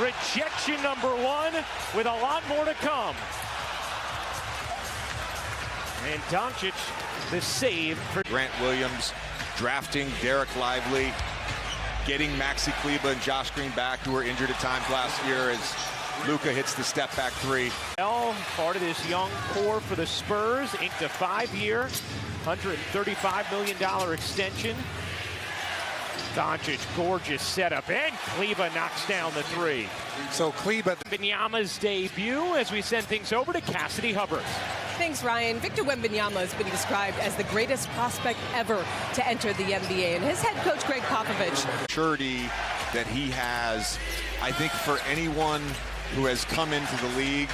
rejection number one, with a lot more to come. And Doncic, the save for Grant Williams, drafting Derek Lively, getting Maxi Kleber and Josh Green back, who were injured at times last year, as Luka hits the step-back three. Well, part of this young core for the Spurs, inked a 5-year, $135 million extension. Doncic, gorgeous setup, and Kleber knocks down the three. So Kleber. Wembanyama's debut as we send things over to Cassidy Hubbard. Thanks, Ryan. Victor Wembanyama has been described as the greatest prospect ever to enter the NBA, and his head coach, Greg Popovich. Maturity that he has, I think for anyone who has come into the league,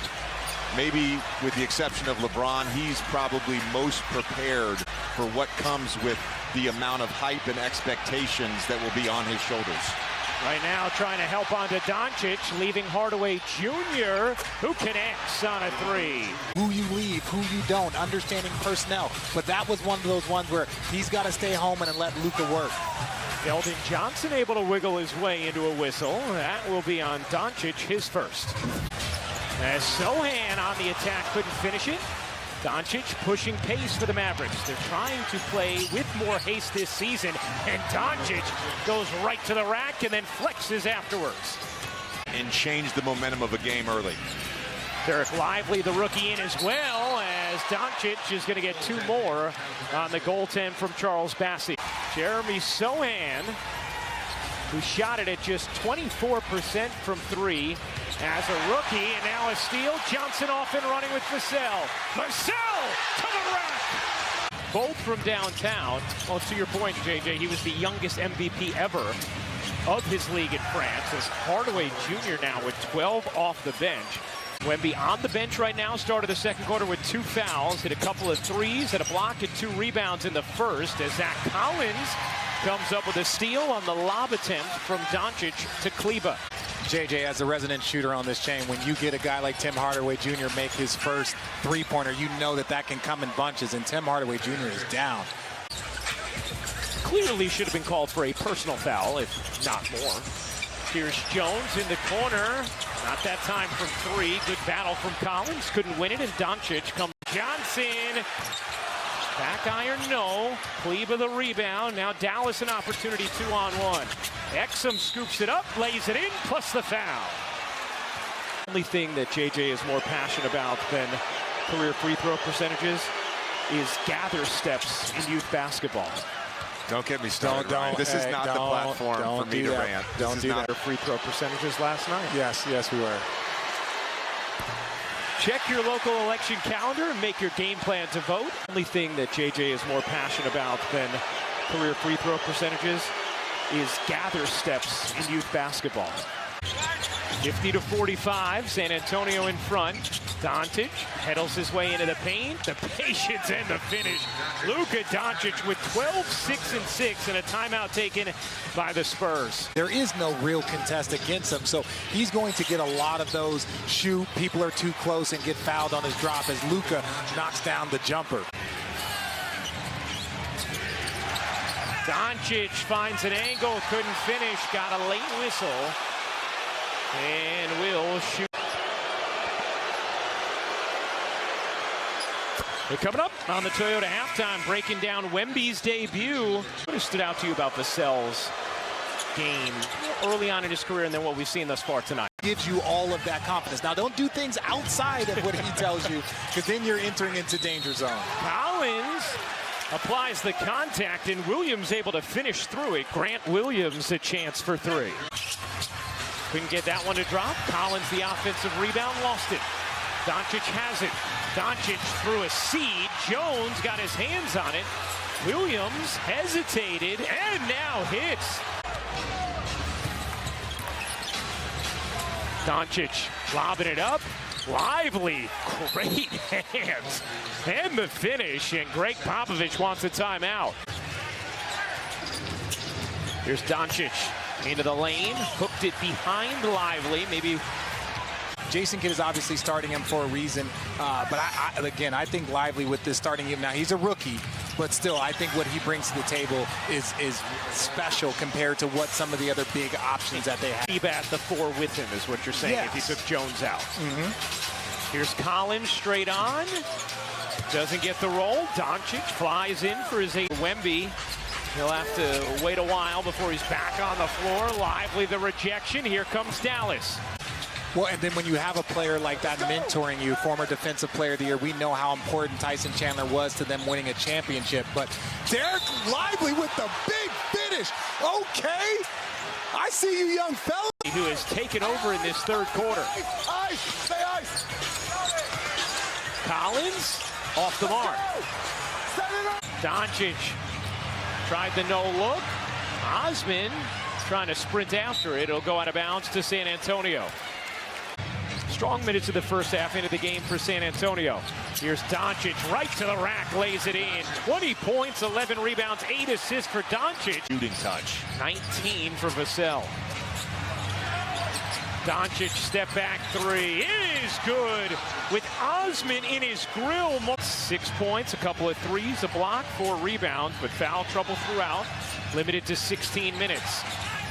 maybe with the exception of LeBron, he's probably most prepared for what comes with the amount of hype and expectations that will be on his shoulders. Right now trying to help onto Doncic, leaving Hardaway Jr., who connects on a three. Who you leave, who you don't, understanding personnel. But that was one of those ones where he's got to stay home and let Luka work. Keldon Johnson able to wiggle his way into a whistle. That will be on Doncic, his first. As Sohan on the attack couldn't finish it. Doncic pushing pace for the Mavericks. They're trying to play with more haste this season, and Doncic goes right to the rack and then flexes afterwards. And change the momentum of a game early. Derek Lively, the rookie, in as well, as Doncic is going to get two more on the goaltend from Charles Bassey. Jeremy Sohan, who shot it at just 24% from three as a rookie, and now a steal. Johnson off and running with Vassell. Vassell to the rack! Both from downtown. Well, to your point, JJ, he was the youngest MVP ever of his league in France, as Hardaway Jr. now with 12 off the bench. Wemby on the bench right now, started the second quarter with 2 fouls, hit a couple of threes, had a block and 2 rebounds in the first, as Zach Collins comes up with a steal on the lob attempt from Doncic to Kleber. JJ, as a resident shooter on this chain, when you get a guy like Tim Hardaway Jr. make his first three-pointer, you know that can come in bunches, and Tim Hardaway Jr. is down. Clearly should have been called for a personal foul, if not more. Here's Jones in the corner. Not that time from three. Good battle from Collins. Couldn't win it, and Doncic comes. Johnson. Back iron, no. Kleber the rebound. Now Dallas an opportunity 2-on-1. Exum scoops it up, lays it in, plus the foul. The only thing that JJ is more passionate about than career free throw percentages is gather steps in youth basketball. Don't get me started. This is not the platform for me to rant. Don't do that. Free throw percentages last night. Yes, we were. Check your local election calendar and make your game plan to vote. The only thing that JJ is more passionate about than career free throw percentages is gather steps in youth basketball. 50-45, San Antonio in front. Doncic pedals his way into the paint. The patience and the finish. Luka Doncic with 12, 6, and 6, and a timeout taken by the Spurs. There is no real contest against him, so he's going to get a lot of those shoot, people are too close, and get fouled on his drop as Luka knocks down the jumper. Doncic finds an angle, couldn't finish, got a late whistle, and will shoot. They're coming up on the Toyota halftime, breaking down Wemby's debut. What has stood out to you about Vassell's game early on in his career and then what we've seen thus far tonight? Gives you all of that confidence. Now, don't do things outside of what he tells you, because then you're entering into danger zone. Collins applies the contact, and Williams able to finish through it. Grant Williams a chance for three. Couldn't get that one to drop. Collins, the offensive rebound, lost it. Doncic has it. Doncic threw a seed. Jones got his hands on it. Williams hesitated and now hits. Doncic lobbing it up. Lively, great hands. And the finish, and Greg Popovich wants a timeout. Here's Doncic into the lane, hooked it behind Lively, maybe. Jason Kidd is obviously starting him for a reason, but again, I think Lively with this starting him now, he's a rookie, but still, I think what he brings to the table is special compared to what some of the other big options that they have. Keep at the 4 with him is what you're saying, yes. if he took Jones out. Here's Collins straight on. Doesn't get the roll. Doncic flies in for his 8. Wemby, he'll have to wait a while before he's back on the floor. Lively the rejection. Here comes Dallas. Well, and then when you have a player like that mentoring you, former Defensive Player of the Year, we know how important Tyson Chandler was to them winning a championship. But Derek Lively with the big finish. Okay. I see you, young fella. Who has taken over in this third quarter. Ice. Say ice. Collins off the mark. Doncic tried the no look. Osman trying to sprint after it. It'll go out of bounds to San Antonio. Strong minutes of the first half into the game for San Antonio. Here's Doncic right to the rack, lays it in. 20 points, 11 rebounds, 8 assists for Doncic. Shooting touch. 19 for Vassell. Doncic step back 3 is good with Osman in his grill. 6 points, a couple of threes, a block, 4 rebounds, but foul trouble throughout. Limited to 16 minutes.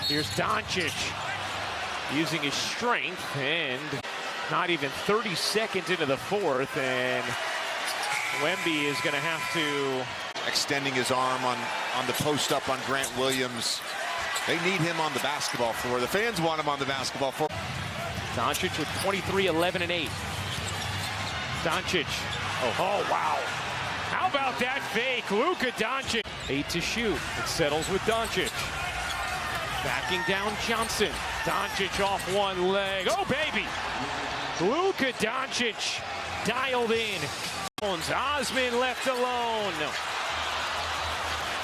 Here's Doncic using his strength, and not even 30 seconds into the fourth, and Wemby is going to have to extending his arm on the post up on Grant Williams. They need him on the basketball floor. The fans want him on the basketball floor. Doncic with 23, 11, and 8. Doncic. Oh, wow. How about that fake? Luka Doncic. 8 to shoot. It settles with Doncic. Backing down Johnson. Doncic off one leg. Oh, baby. Luka Doncic dialed in. Osman left alone.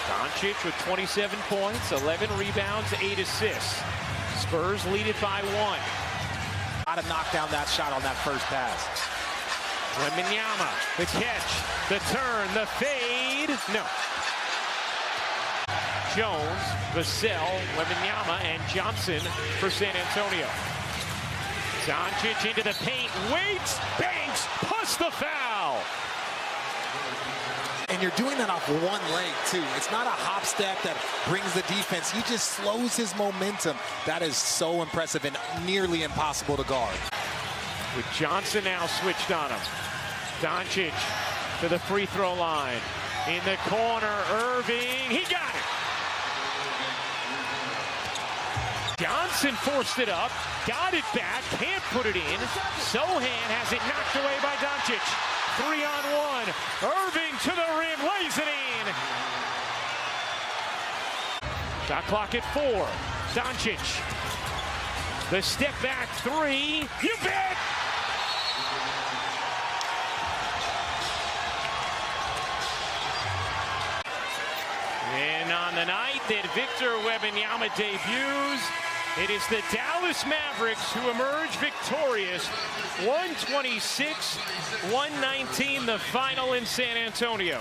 Doncic with 27 points, 11 rebounds, 8 assists. Spurs lead it by 1. Got to knock down that shot on that first pass. Wembanyama, the catch, the turn, the fade. No. Jones, Vassell, Wembanyama, and Johnson for San Antonio. Doncic into the paint, waits, banks, plus the foul. And you're doing that off one leg, too. It's not a hop step that brings the defense. He just slows his momentum. That is so impressive and nearly impossible to guard. With Johnson now switched on him. Doncic to the free throw line. In the corner, Irving, he got it. Johnson forced it up, got it back, can't put it in. Sohan has it knocked away by Doncic. 3-on-1. Irving to the rim, lays it in. Shot clock at 4. Doncic. The step back 3. You bet! And on the night that Victor Wembanyama debuts, it is the Dallas Mavericks who emerge victorious. 126-119, the final in San Antonio.